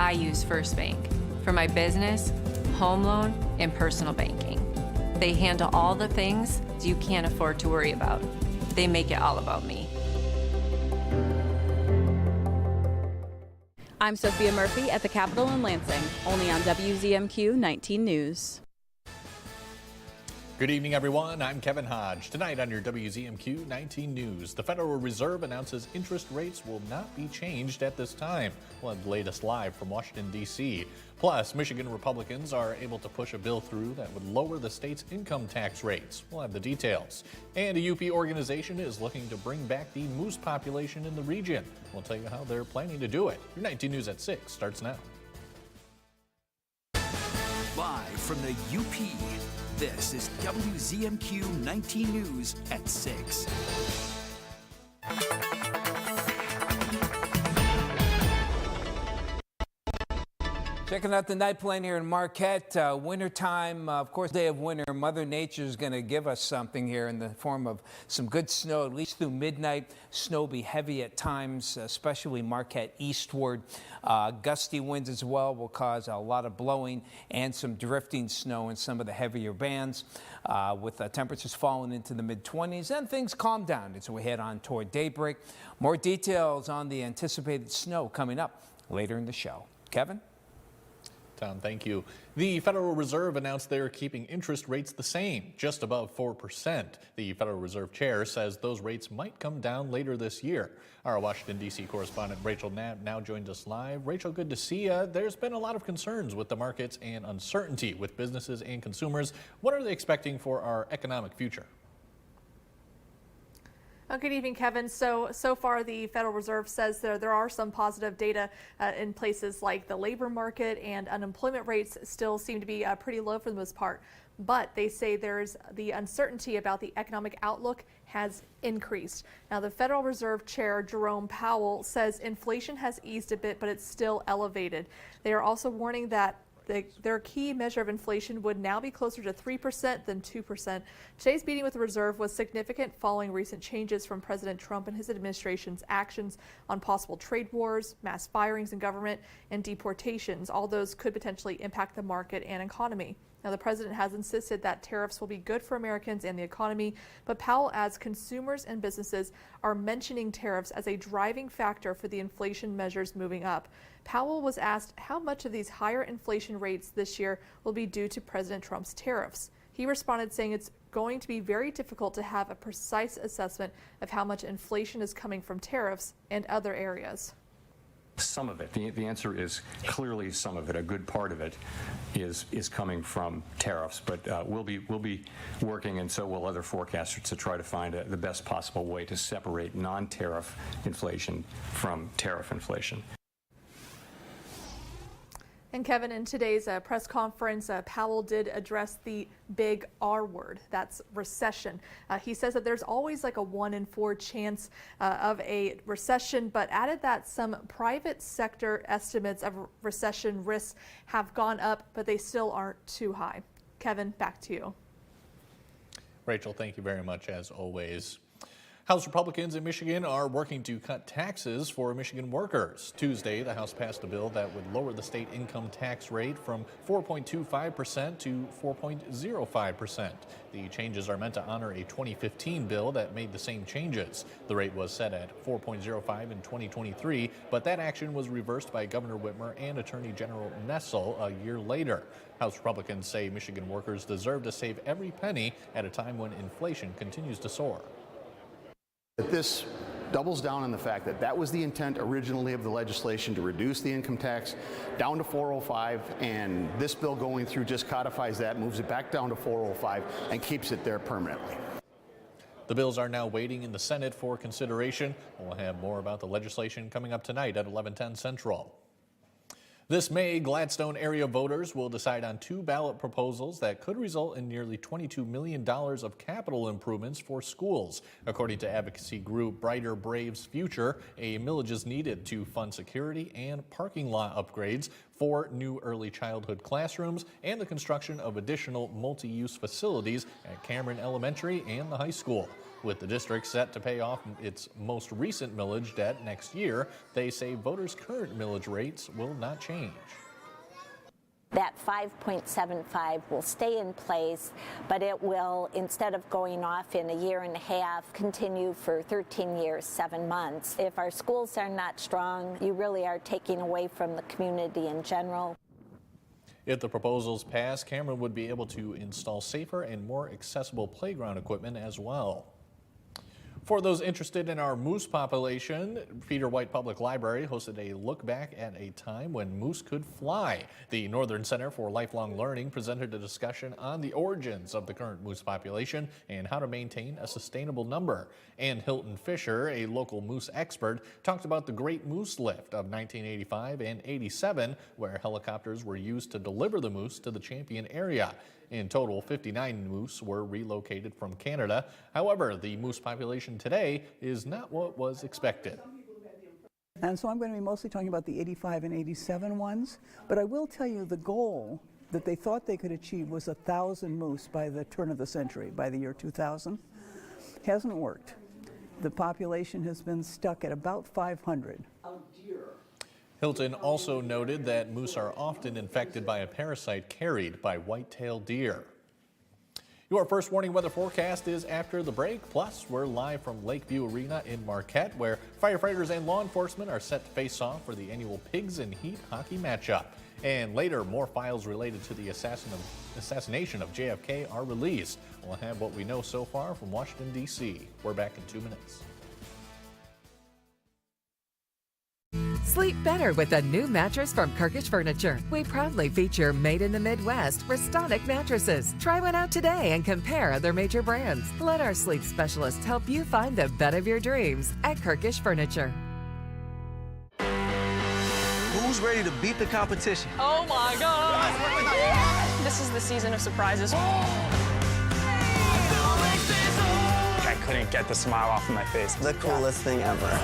I use First Bank for my business, home loan, and personal banking. They handle all the things you can't afford to worry about. They make it all about me. I'm Sophia Murphy at the Capitol in Lansing, only on WZMQ 19 News. Good evening, everyone. I'm Kevin Hodge. Tonight on your WZMQ 19 News, the Federal Reserve announces interest rates will not be changed at this time. We'll have the latest live from Washington, D.C. Plus, Michigan Republicans are able to push a bill through that would lower the state's income tax rates. We'll have the details. And a UP organization is looking to bring back the moose population in the region. We'll tell you how they're planning to do it. Your 19 News at 6 starts now. Live from the UP, this is WZMQ 19 News at 6. Checking out the night plan here in Marquette. Wintertime, of course, day of winter. Mother Nature is going to give us something here in the form of some good snow, at least through midnight. Snow will be heavy at times, especially Marquette eastward. Gusty winds as well will cause a lot of blowing and some drifting snow in some of the heavier bands, with temperatures falling into the mid-20s. And things calm down as we head on toward daybreak. More details on the anticipated snow coming up later in the show. Kevin? Tom, thank you. The Federal Reserve announced they're keeping interest rates the same, just above 4%. The Federal Reserve chair says those rates might come down later this year. Our Washington, D.C. correspondent Rachel Knapp now joins us live. Rachel, good to see you. There's been a lot of concerns with the markets and uncertainty with businesses and consumers. What are they expecting for our economic future? Good evening, Kevin. So far, the Federal Reserve says there are some positive data in places like the labor market, and unemployment rates still seem to be pretty low for the most part. But they say there's the uncertainty about the economic outlook has increased. Now, the Federal Reserve Chair, Jerome Powell, says inflation has eased a bit, but it's still elevated. They are also warning that their key measure of inflation would now be closer to 3% than 2%. Today's meeting with the Reserve was significant following recent changes from President Trump and his administration's actions on possible trade wars, mass firings in government, and deportations. All those could potentially impact the market and economy. Now, the president has insisted that tariffs will be good for Americans and the economy, but Powell adds consumers and businesses are mentioning tariffs as a driving factor for the inflation measures moving up. Powell was asked how much of these higher inflation rates this year will be due to President Trump's tariffs. He responded saying it's going to be very difficult to have a precise assessment of how much inflation is coming from tariffs and other areas. Some of it. The answer is clearly some of it. A good part of it is coming from tariffs, but we'll be working, and so will other forecasters, to try to find the best possible way to separate non-tariff inflation from tariff inflation. And Kevin, in today's press conference, Powell did address the big R word, that's recession. He says that there's always like a 1 in 4 chance of a recession, but added that some private sector estimates of recession risks have gone up, but they still aren't too high. Kevin, back to you. Rachel, thank you very much as always. House Republicans in Michigan are working to cut taxes for Michigan workers. Tuesday, the House passed a bill that would lower the state income tax rate from 4.25% to 4.05%. The changes are meant to honor a 2015 bill that made the same changes. The rate was set at 4.05 in 2023, but that action was reversed by Governor Whitmer and Attorney General Nessel a year later. House Republicans say Michigan workers deserve to save every penny at a time when inflation continues to soar. This doubles down on the fact that that was the intent originally of the legislation, to reduce the income tax down to 405, and this bill going through just codifies that, moves it back down to 405, and keeps it there permanently. The bills are now waiting in the Senate for consideration. We'll have more about the legislation coming up tonight at 11:10 Central. This May, Gladstone area voters will decide on 2 ballot proposals that could result in nearly $22 million of capital improvements for schools. According to advocacy group Brighter Braves Future, a millage is needed to fund security and parking lot upgrades, 4 new early childhood classrooms, and the construction of additional multi-use facilities at Cameron Elementary and the high school. With the district set to pay off its most recent millage debt next year, they say voters' current millage rates will not change. That 5.75 will stay in place, but it will, instead of going off in a year and a half, continue for 13 years, 7 months. If our schools are not strong, you really are taking away from the community in general. If the proposals pass, Cameron would be able to install safer and more accessible playground equipment as well. For those interested in our moose population, Peter White Public Library hosted a look back at a time when moose could fly. The Northern Center for Lifelong Learning presented a discussion on the origins of the current moose population and how to maintain a sustainable number. And Hilton Fisher, a local moose expert, talked about the Great Moose Lift of 1985 and 87, where helicopters were used to deliver the moose to the Champion area. In total, 59 moose were relocated from Canada. However, the moose population today is not what was expected. And so I'm going to be mostly talking about the 85 and 87 ones, but I will tell you the goal that they thought they could achieve was 1,000 moose by the turn of the century, by the year 2000. Hasn't worked. The population has been stuck at about 500. Hilton also noted that moose are often infected by a parasite carried by white-tailed deer. Your first warning weather forecast is after the break. Plus, we're live from Lakeview Arena in Marquette, where firefighters and law enforcement are set to face off for the annual Pigs in Heat hockey matchup. And later, more files related to the assassination of JFK are released. We'll have what we know so far from Washington, D.C. We're back in 2 minutes. Sleep better with a new mattress from Kirkish Furniture. We proudly feature made in the Midwest Restonic mattresses. Try one out today and compare other major brands. Let our sleep specialists help you find the bed of your dreams at Kirkish Furniture. Who's ready to beat the competition? Oh my God! This is the season of surprises. I couldn't get the smile off of my face. The coolest thing ever.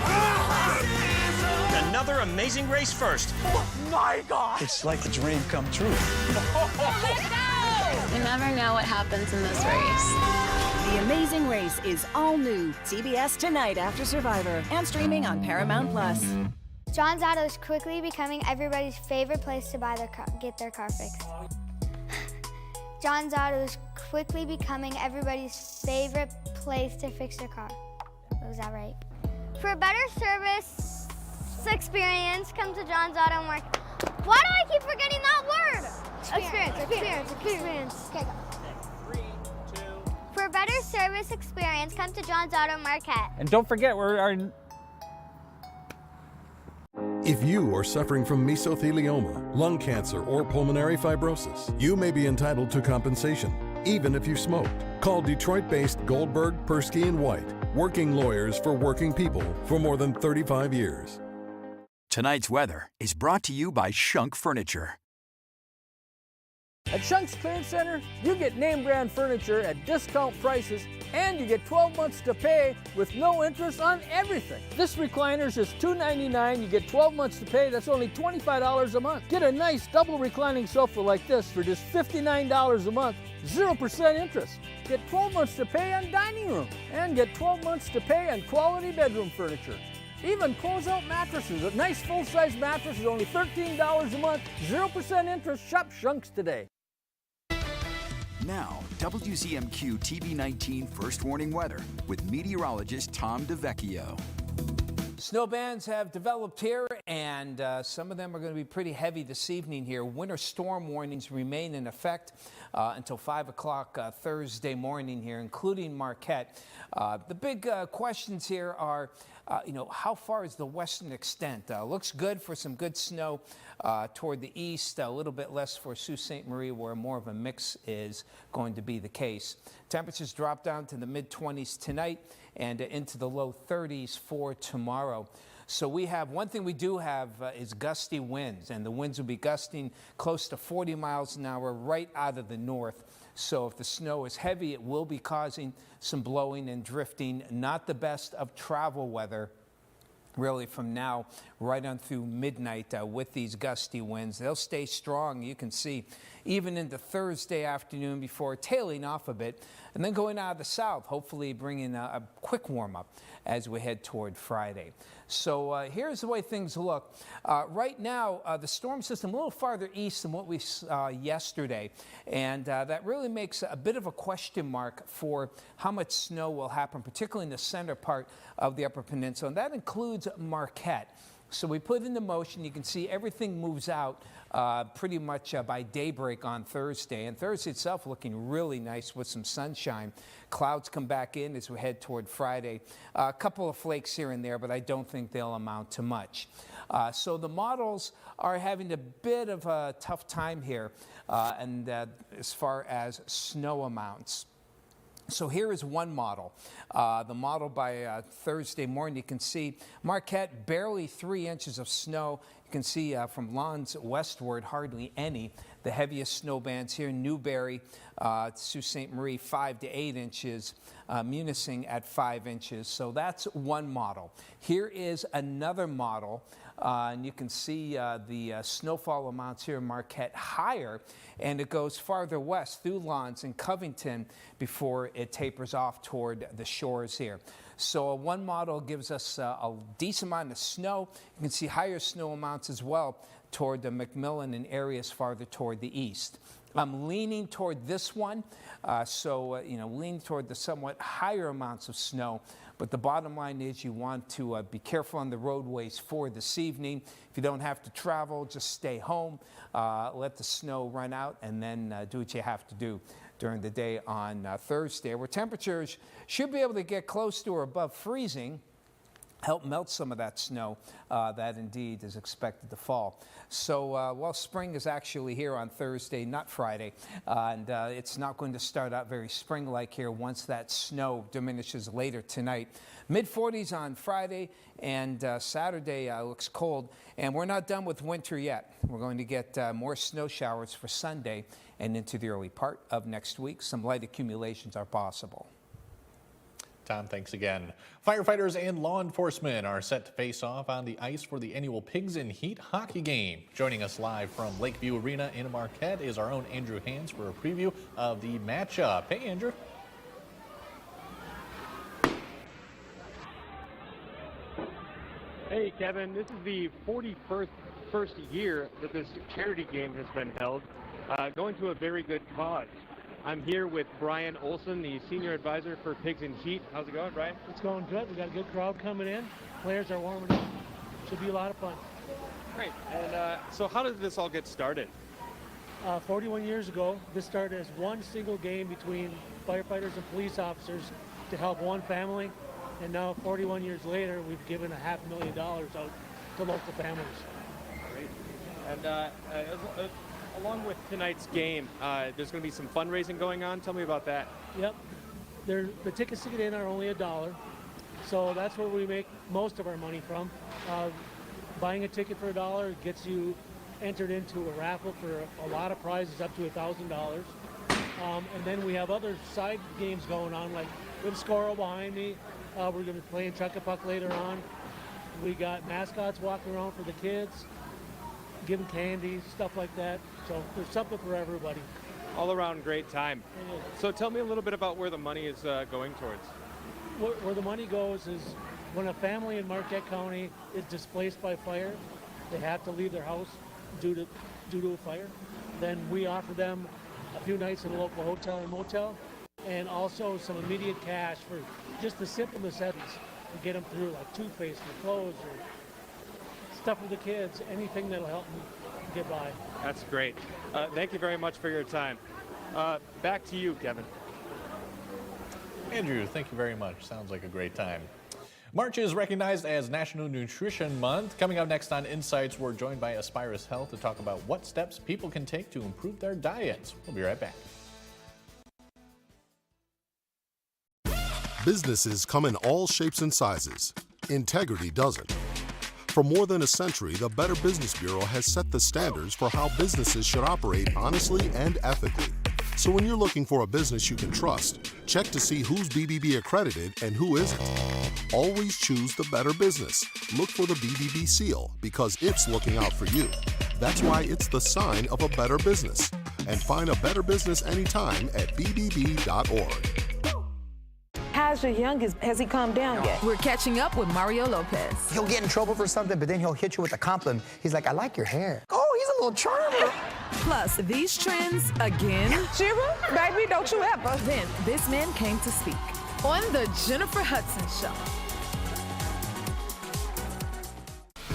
Another amazing race first. Oh my God! It's like a dream come true. Let's go! You never know what happens in this race. The Amazing Race is all new. CBS tonight after Survivor and streaming on Paramount+. John's Auto is quickly becoming everybody's favorite place to get their car fixed. John's Auto is quickly becoming everybody's favorite place to fix their car. Was that right? For a better service experience, come to John's Auto Market. Why do I keep forgetting that word? Experience. Okay, go. 3, 2. For a better service experience, come to John's Auto Market. And don't forget, we're our... If you are suffering from mesothelioma, lung cancer, or pulmonary fibrosis, you may be entitled to compensation, even if you smoked. Call Detroit-based Goldberg, Persky & White, working lawyers for working people for more than 35 years. Tonight's weather is brought to you by Shunk Furniture. At Shunk's Clearance Center, you get name brand furniture at discount prices, and you get 12 months to pay with no interest on everything. This recliner is just $2.99. You get 12 months to pay. That's only $25 a month. Get a nice double reclining sofa like this for just $59 a month, 0% interest. Get 12 months to pay on dining room, and get 12 months to pay on quality bedroom furniture. Even close-out mattresses. A nice full-size mattress is only $13 a month, 0% interest. Shop Shunks today. Now, WZMQ TV19 First Warning Weather with meteorologist Tom DeVecchio. Snow bands have developed here, and some of them are going to be pretty heavy this evening here. Winter storm warnings remain in effect until 5 o'clock Thursday morning here, including Marquette. The big questions here are, how far is the western extent? Looks good for some good snow toward the east, a little bit less for Sault Ste. Marie, where more of a mix is going to be the case. Temperatures drop down to the mid-20s tonight and into the low 30s for tomorrow. So we have, one thing we do have is gusty winds, and the winds will be gusting close to 40 miles an hour right out of the north. So if the snow is heavy, it will be causing some blowing and drifting. Not the best of travel weather, really, from now right on through midnight with these gusty winds. They'll stay strong. You can see even into Thursday afternoon before tailing off a bit, and then going out of the south, hopefully bringing a quick warm-up as we head toward Friday. So here's the way things look. Right now, the storm system a little farther east than what we saw yesterday, and that really makes a bit of a question mark for how much snow will happen, particularly in the center part of the Upper Peninsula, and that includes Marquette. So we put into motion, you can see everything moves out pretty much by daybreak on Thursday. And Thursday itself looking really nice with some sunshine. Clouds come back in as we head toward Friday. A couple of flakes here and there, but I don't think they'll amount to much. So the models are having a bit of a tough time here and as far as snow amounts. So here is one model. The model by Thursday morning, you can see Marquette, barely 3 inches of snow. You can see from Lawns westward, hardly any. The heaviest snow bands here, Newberry, Sault Ste. Marie, 5 to 8 inches. Munising at 5 inches. So that's one model. Here is another model. And you can see the snowfall amounts here in Marquette higher, and it goes farther west through Lawns and Covington before it tapers off toward the shores here. So one model gives us a decent amount of snow. You can see higher snow amounts as well toward the McMillan and areas farther toward the east. I'm leaning toward this one, leaning toward the somewhat higher amounts of snow. But the bottom line is you want to be careful on the roadways for this evening. If you don't have to travel, just stay home, let the snow run out, and then do what you have to do during the day on Thursday, where temperatures should be able to get close to or above freezing, help melt some of that snow that indeed is expected to fall. So spring is actually here on Thursday, not Friday, and it's not going to start out very spring-like here once that snow diminishes later tonight. Mid-40s on Friday, and Saturday looks cold, and we're not done with winter yet. We're going to get more snow showers for Sunday and into the early part of next week. Some light accumulations are possible. Tom, thanks again. Firefighters and law enforcement are set to face off on the ice for the annual Pigs in Heat hockey game. Joining us live from Lakeview Arena in Marquette is our own Andrew Hans for a preview of the matchup. Hey, Andrew. Hey, Kevin. This is the 41st year that this charity game has been held, going to a very good cause. I'm here with Brian Olson, the senior advisor for Pigs in Heat. How's it going, Brian? It's going good. We've got a good crowd coming in. Players are warming up. Should be a lot of fun. Great. And so how did this all get started? 41 years ago, this started as one single game between firefighters and police officers to help one family. And now, 41 years later, we've given $500,000 out to local families. Great. And along with tonight's game, there's going to be some fundraising going on. Tell me about that. Yep. The tickets to get in are only $1, so that's where we make most of our money from. Buying a ticket for $1 gets you entered into a raffle for a lot of prizes up to $1,000. And then we have other side games going on, like we have Squirrel behind me. We're going to be playing Chuck-a-Puck later on. We got mascots walking around for the kids, giving candy, stuff like that. So there's something for everybody. All around great time. So tell me a little bit about where the money is going towards. Where the money goes is when a family in Marquette County is displaced by fire, they have to leave their house due to a fire. Then we offer them a few nights in a local hotel and motel, and also some immediate cash for just the simple necessities to get them through, like toothpaste or clothes or stuff for the kids, anything that'll help them get by. That's great. Thank you very much for your time. Back to you, Kevin. Andrew, thank you very much. Sounds like a great time. March is recognized as National Nutrition Month. Coming up next on Insights, we're joined by Aspirus Health to talk about what steps people can take to improve their diets. We'll be right back. Businesses come in all shapes and sizes. Integrity doesn't. For more than a century, the Better Business Bureau has set the standards for how businesses should operate honestly and ethically. So when you're looking for a business you can trust, check to see who's BBB accredited and who isn't. Always choose the better business. Look for the BBB seal because it's looking out for you. That's why it's the sign of a better business. And find a better business anytime at bbb.org. How's your youngest? Has he calmed down yet? We're catching up with Mario Lopez. He'll get in trouble for something, but then he'll hit you with a compliment. He's like, I like your hair. Oh, he's a little charmer. Plus, these trends again. Shira, baby, don't you ever. Then this man came to speak on the Jennifer Hudson Show.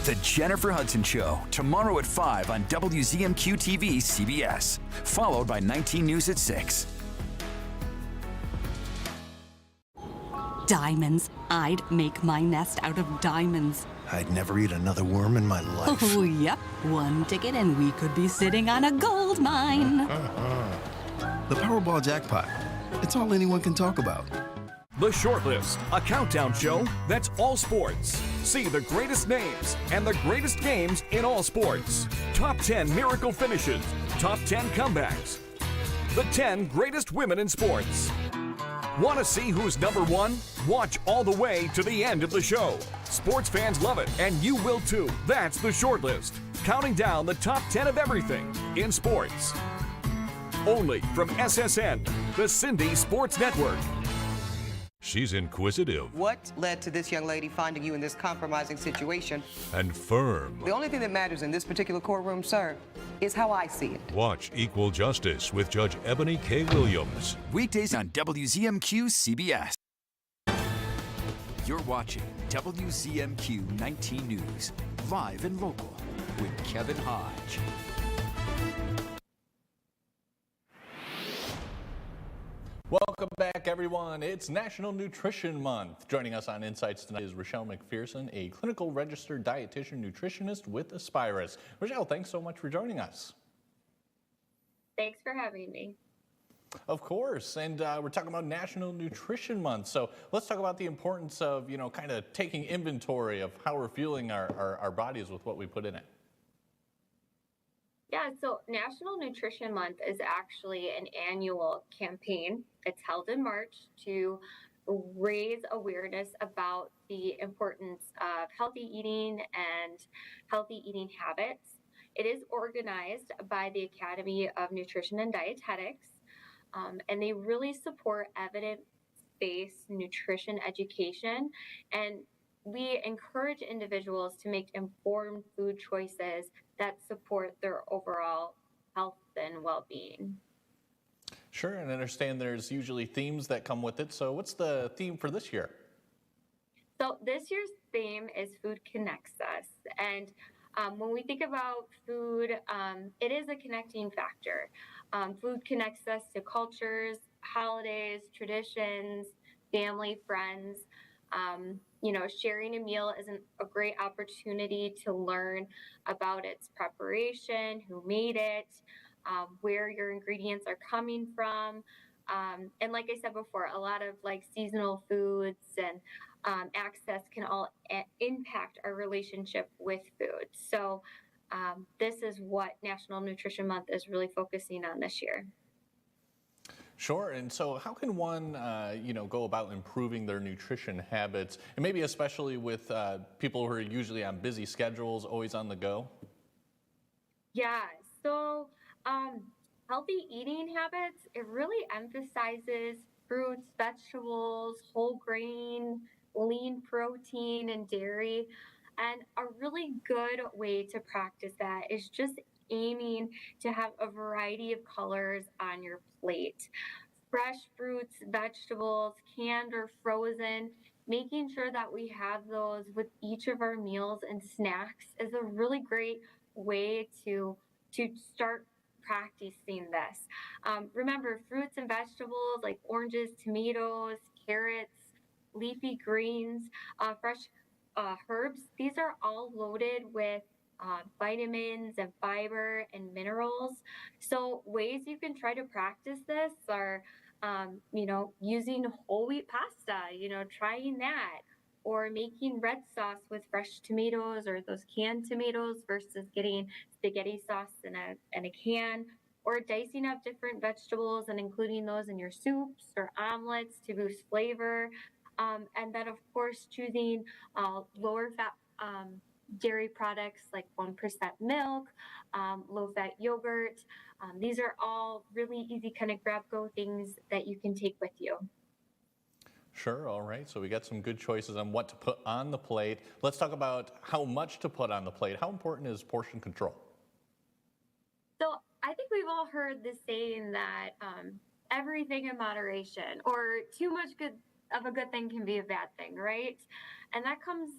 The Jennifer Hudson Show, tomorrow at 5 on WZMQ TV CBS, followed by 19 News at 6. Diamonds. I'd make my nest out of diamonds. I'd never eat another worm in my life. Oh, yep. One ticket and we could be sitting on a gold mine. The Powerball jackpot. It's all anyone can talk about. The Shortlist, a countdown show that's all sports. See the greatest names and the greatest games in all sports. Top 10 miracle finishes, top 10 comebacks. The 10 greatest women in sports. Want to see who's number one? Watch all the way to the end of the show. Sports fans love it, and you will too. That's The Shortlist, counting down the top 10 of everything in sports. Only from SSN, the Cindy Sports Network. She's inquisitive. What led to this young lady finding you in this compromising situation? And firm. The only thing that matters in this particular courtroom, sir, is how I see it. Watch Equal Justice with Judge Ebony K. Williams. Weekdays on WZMQ CBS. You're watching WZMQ 19 News, live and local with Kevin Hodge. Welcome back, everyone. It's National Nutrition Month. Joining us on Insights tonight is Rochelle McPherson, a clinical registered dietitian nutritionist with Aspirus. Rochelle, thanks so much for joining us. Thanks for having me. Of course, and we're talking about National Nutrition Month. So let's talk about the importance of, kind of taking inventory of how we're fueling our bodies with what we put in it. Yeah, so National Nutrition Month is actually an annual campaign. It's held in March to raise awareness about the importance of healthy eating and healthy eating habits. It is organized by the Academy of Nutrition and Dietetics, and they really support evidence-based nutrition education, and we encourage individuals to make informed food choices that support their overall health and well-being. Sure, and I understand there's usually themes that come with it. So what's the theme for this year? So this year's theme is Food Connects Us. And when we think about food, it is a connecting factor. Food connects us to cultures, holidays, traditions, family, friends. Sharing a meal is a great opportunity to learn about its preparation, who made it, where your ingredients are coming from. And like I said before, a lot of seasonal foods and access can all impact our relationship with food. So this is what National Nutrition Month is really focusing on this year. Sure, and so how can one, go about improving their nutrition habits, and maybe especially with people who are usually on busy schedules, always on the go? Yeah, so healthy eating habits, it really emphasizes fruits, vegetables, whole grain, lean protein, and dairy. And a really good way to practice that is just aiming to have a variety of colors on your plate. Fresh fruits, vegetables, canned or frozen, making sure that we have those with each of our meals and snacks is a really great way to start practicing this. Remember, fruits and vegetables like oranges, tomatoes, carrots, leafy greens, fresh herbs, these are all loaded with vitamins and fiber and minerals. So ways you can try to practice this are, using whole wheat pasta, trying that, or making red sauce with fresh tomatoes or those canned tomatoes versus getting spaghetti sauce in a can, or dicing up different vegetables and including those in your soups or omelets to boost flavor. And then, of course, choosing lower fat dairy products like 1% milk, low fat yogurt. These are all really easy kind of grab go things that you can take with you. Sure, all right. So we got some good choices on what to put on the plate. Let's talk about how much to put on the plate. How important is portion control? So I think we've all heard the saying that everything in moderation, or too much of a good thing can be a bad thing, right? And that comes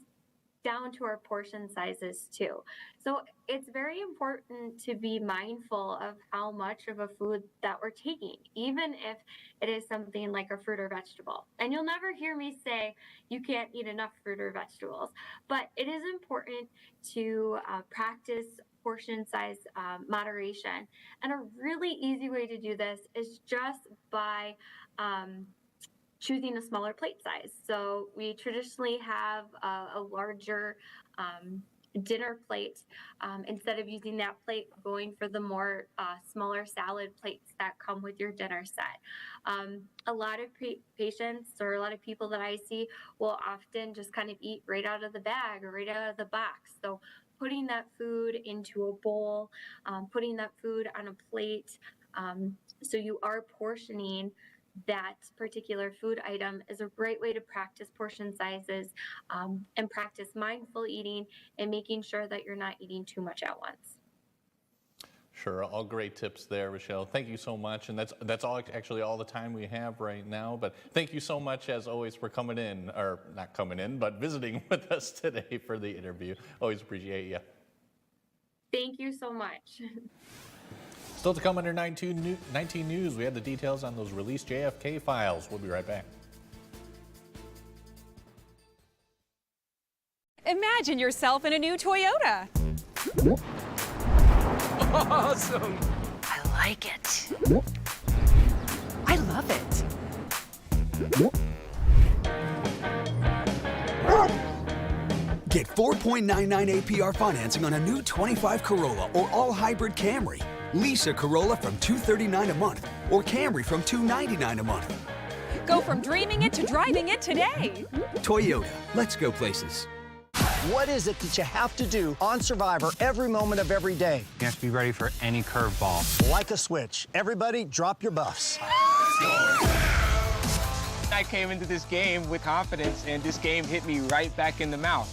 down to our portion sizes too. So it's very important to be mindful of how much of a food that we're taking, even if it is something like a fruit or vegetable. And you'll never hear me say you can't eat enough fruit or vegetables, but it is important to practice portion size moderation. And a really easy way to do this is just by choosing a smaller plate size. So we traditionally have a larger dinner plate. Instead of using that plate, going for the more smaller salad plates that come with your dinner set. A lot of patients or a lot of people that I see will often just kind of eat right out of the bag or right out of the box. So putting that food into a bowl, putting that food on a plate, so you are portioning that particular food item is a great way to practice portion sizes and practice mindful eating and making sure that you're not eating too much at once. Sure, all great tips there, Rochelle. Thank you so much. And that's all actually all the time we have right now. But thank you so much, as always, for coming in, or not coming in, but visiting with us today for the interview. Always appreciate you. Thank you so much. Still to come under 19 News, we have the details on those released JFK files. We'll be right back. Imagine yourself in a new Toyota. Awesome! I like it. I love it. Get 4.99 APR financing on a new 25 Corolla or all hybrid Camry. Lease a Corolla from $239 a month or Camry from $299 a month. Go from dreaming it to driving it today. Toyota, let's go places. What is it that you have to do on Survivor every moment of every day? You have to be ready for any curveball. Like a switch. Everybody, drop your buffs. I came into this game with confidence, and this game hit me right back in the mouth.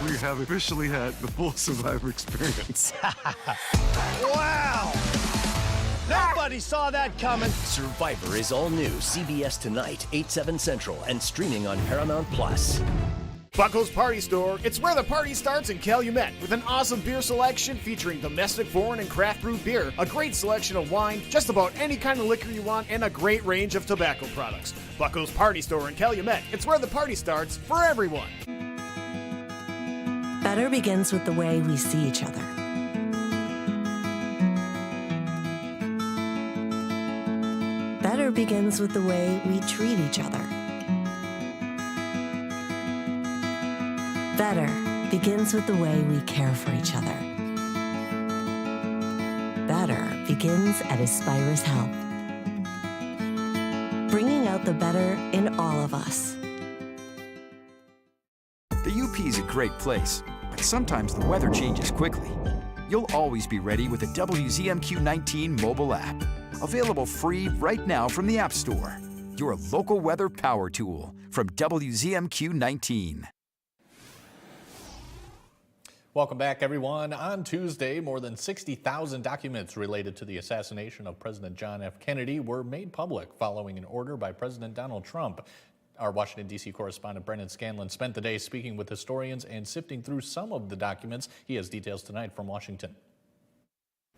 We have officially had the full Survivor experience. Wow! Nobody saw that coming. Survivor is all new CBS tonight, 8/7 Central, and streaming on Paramount+. Buckle's Party Store. It's where the party starts in Calumet with an awesome beer selection featuring domestic, foreign, and craft brew beer, a great selection of wine, just about any kind of liquor you want, and a great range of tobacco products. Buckle's Party Store in Calumet. It's where the party starts for everyone. Better begins with the way we see each other. Better begins with the way we treat each other. Better begins with the way we care for each other. Better begins at Aspirus Health. Bringing out the better in all of us. The UP is a great place, but sometimes the weather changes quickly. You'll always be ready with the WZMQ 19 mobile app. Available free right now from the App Store. Your local weather power tool from WZMQ 19. Welcome back, everyone. On Tuesday, more than 60,000 documents related to the assassination of President John F. Kennedy were made public following an order by President Donald Trump. Our Washington, D.C. correspondent Brendan Scanlon spent the day speaking with historians and sifting through some of the documents. He has details tonight from Washington.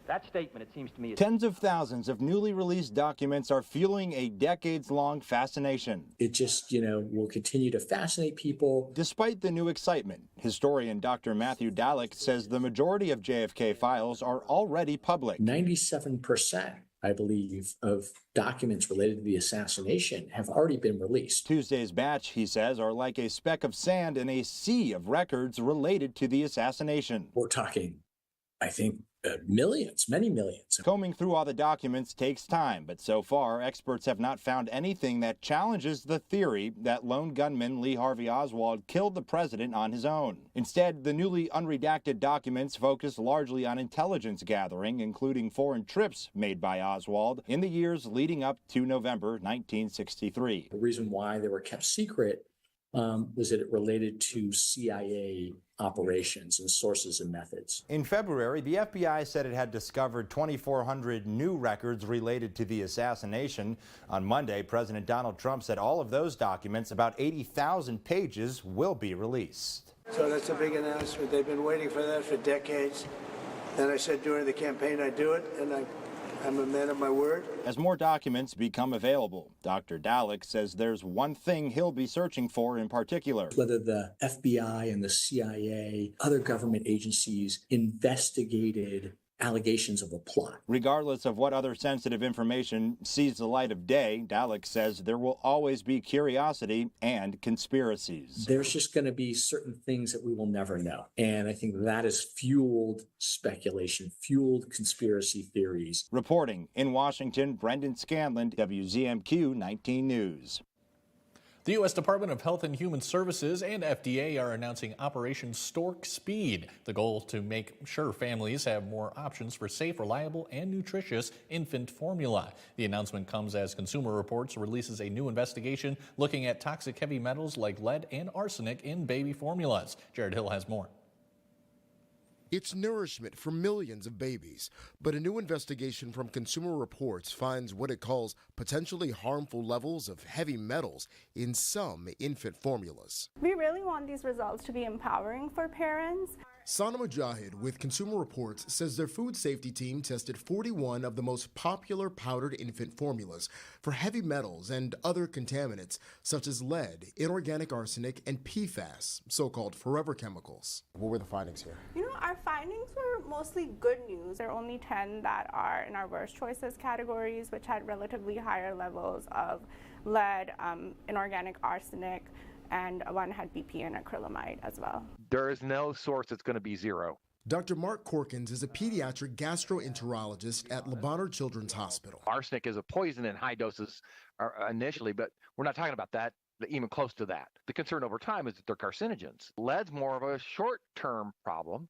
That statement, it seems to me, tens of thousands of newly released documents are fueling a decades-long fascination. It just, will continue to fascinate people. Despite the new excitement, historian Dr. Matthew Dalek says the majority of JFK files are already public. 97%, I believe, of documents related to the assassination have already been released. Tuesday's batch, he says, are like a speck of sand in a sea of records related to the assassination. We're talking I think millions, many millions. Combing through all the documents takes time, but so far, experts have not found anything that challenges the theory that lone gunman Lee Harvey Oswald killed the president on his own. Instead, the newly unredacted documents focus largely on intelligence gathering, including foreign trips made by Oswald in the years leading up to November 1963. The reason why they were kept secret was that it related to CIA operations and sources and methods. In February, the FBI said it had discovered 2,400 new records related to the assassination. On Monday, President Donald Trump said all of those documents, about 80,000 pages, will be released. So that's a big announcement. They've been waiting for that for decades. And I said during the campaign I'd do it, and I'm a man of my word. As more documents become available, Dr. Dallek says there's one thing he'll be searching for in particular. Whether the FBI and the CIA, other government agencies investigated allegations of a plot. Regardless of what other sensitive information sees the light of day, Dallek says there will always be curiosity and conspiracies. There's just going to be certain things that we will never know. And I think that has fueled speculation, fueled conspiracy theories. Reporting in Washington, Brendan Scanlon, WZMQ 19 News. The U.S. Department of Health and Human Services and FDA are announcing Operation Stork Speed. The goal to make sure families have more options for safe, reliable, and nutritious infant formula. The announcement comes as Consumer Reports releases a new investigation looking at toxic heavy metals like lead and arsenic in baby formulas. Jared Hill has more. It's nourishment for millions of babies, but a new investigation from Consumer Reports finds what it calls potentially harmful levels of heavy metals in some infant formulas. We really want these results to be empowering for parents. Sana Mujahid with Consumer Reports says their food safety team tested 41 of the most popular powdered infant formulas for heavy metals and other contaminants such as lead, inorganic arsenic, and PFAS, so-called forever chemicals. What were the findings here? Our findings were mostly good news. There are only 10 that are in our worst choices categories, which had relatively higher levels of lead, inorganic arsenic, and one had BP and acrylamide as well. There is no source that's going to be zero. Dr. Mark Corkins is a pediatric gastroenterologist at Lebanon Children's Hospital. Arsenic is a poison in high doses initially, but we're not talking about that, even close to that. The concern over time is that they're carcinogens. Lead's more of a short-term problem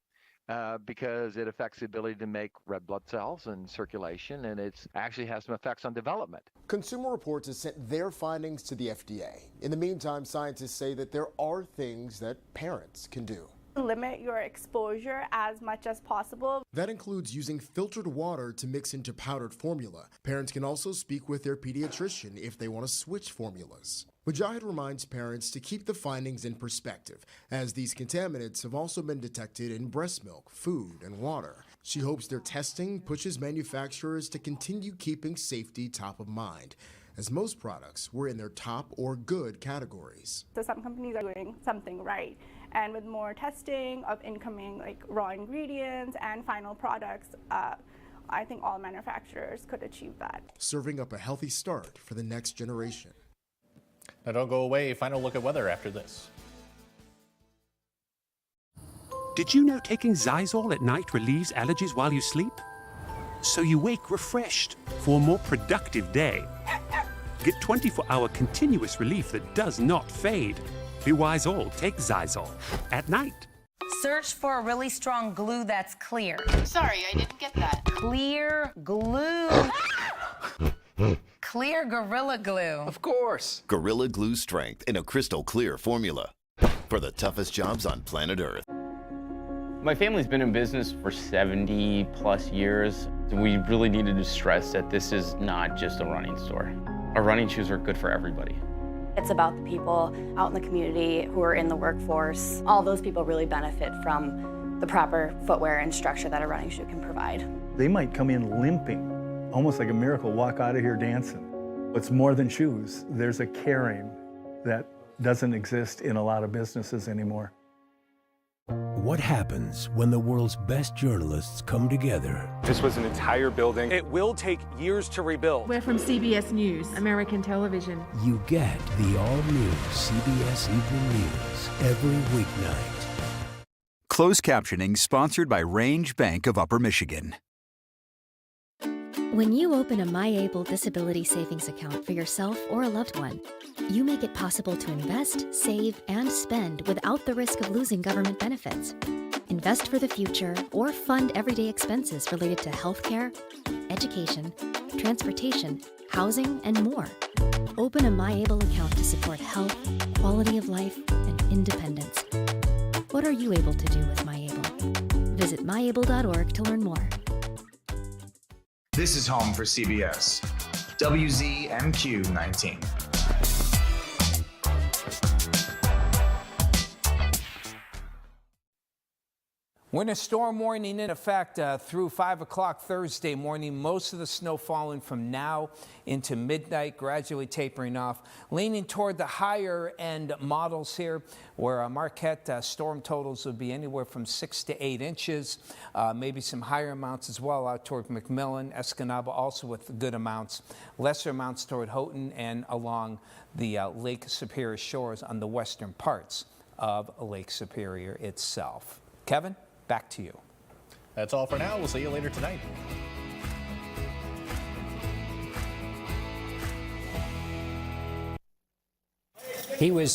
because it affects the ability to make red blood cells and circulation, and it actually has some effects on development. Consumer Reports has sent their findings to the FDA. In the meantime, scientists say that there are things that parents can do. Limit your exposure as much as possible. That includes using filtered water to mix into powdered formula. Parents can also speak with their pediatrician if they want to switch formulas. Mujahid reminds parents to keep the findings in perspective, as these contaminants have also been detected in breast milk, food, and water. She hopes their testing pushes manufacturers to continue keeping safety top of mind, as most products were in their top or good categories. So some companies are doing something right. And with more testing of incoming raw ingredients and final products, I think all manufacturers could achieve that. Serving up a healthy start for the next generation. Now don't go away. Final look at weather after this. Did you know taking Zysol at night relieves allergies while you sleep? So you wake refreshed for a more productive day. Get 24-hour continuous relief that does not fade. Be wise all, take Zysol at night. Search for a really strong glue that's clear. Sorry, I didn't get that. Clear glue. Clear Gorilla Glue. Of course. Gorilla Glue strength in a crystal clear formula for the toughest jobs on planet Earth. My family's been in business for 70 plus years. We really needed to stress that this is not just a running store. Our running shoes are good for everybody. It's about the people out in the community who are in the workforce. All those people really benefit from the proper footwear and structure that a running shoe can provide. They might come in limping, almost like a miracle, walk out of here dancing. It's more than shoes. There's a caring that doesn't exist in a lot of businesses anymore. What happens when the world's best journalists come together? This was an entire building. It will take years to rebuild. We're from CBS News, American television. You get the all-new CBS Evening News every weeknight. Closed captioning sponsored by Range Bank of Upper Michigan. When you open a MyAble disability savings account for yourself or a loved one, you make it possible to invest, save, and spend without the risk of losing government benefits. Invest for the future or fund everyday expenses related to healthcare, education, transportation, housing, and more. Open a MyAble account to support health, quality of life, and independence. What are you able to do with MyAble? Visit myable.org to learn more. This is home for CBS. WZMQ 19. Winter storm warning in effect through 5 o'clock Thursday morning. Most of the snow falling from now into midnight, gradually tapering off. Leaning toward the higher end models here, where Marquette storm totals would be anywhere from 6 to 8 inches. Maybe some higher amounts as well out toward McMillan, Escanaba also with good amounts. Lesser amounts toward Houghton and along the Lake Superior shores on the western parts of Lake Superior itself. Kevin? Back to you. That's all for now. We'll see you later tonight. He was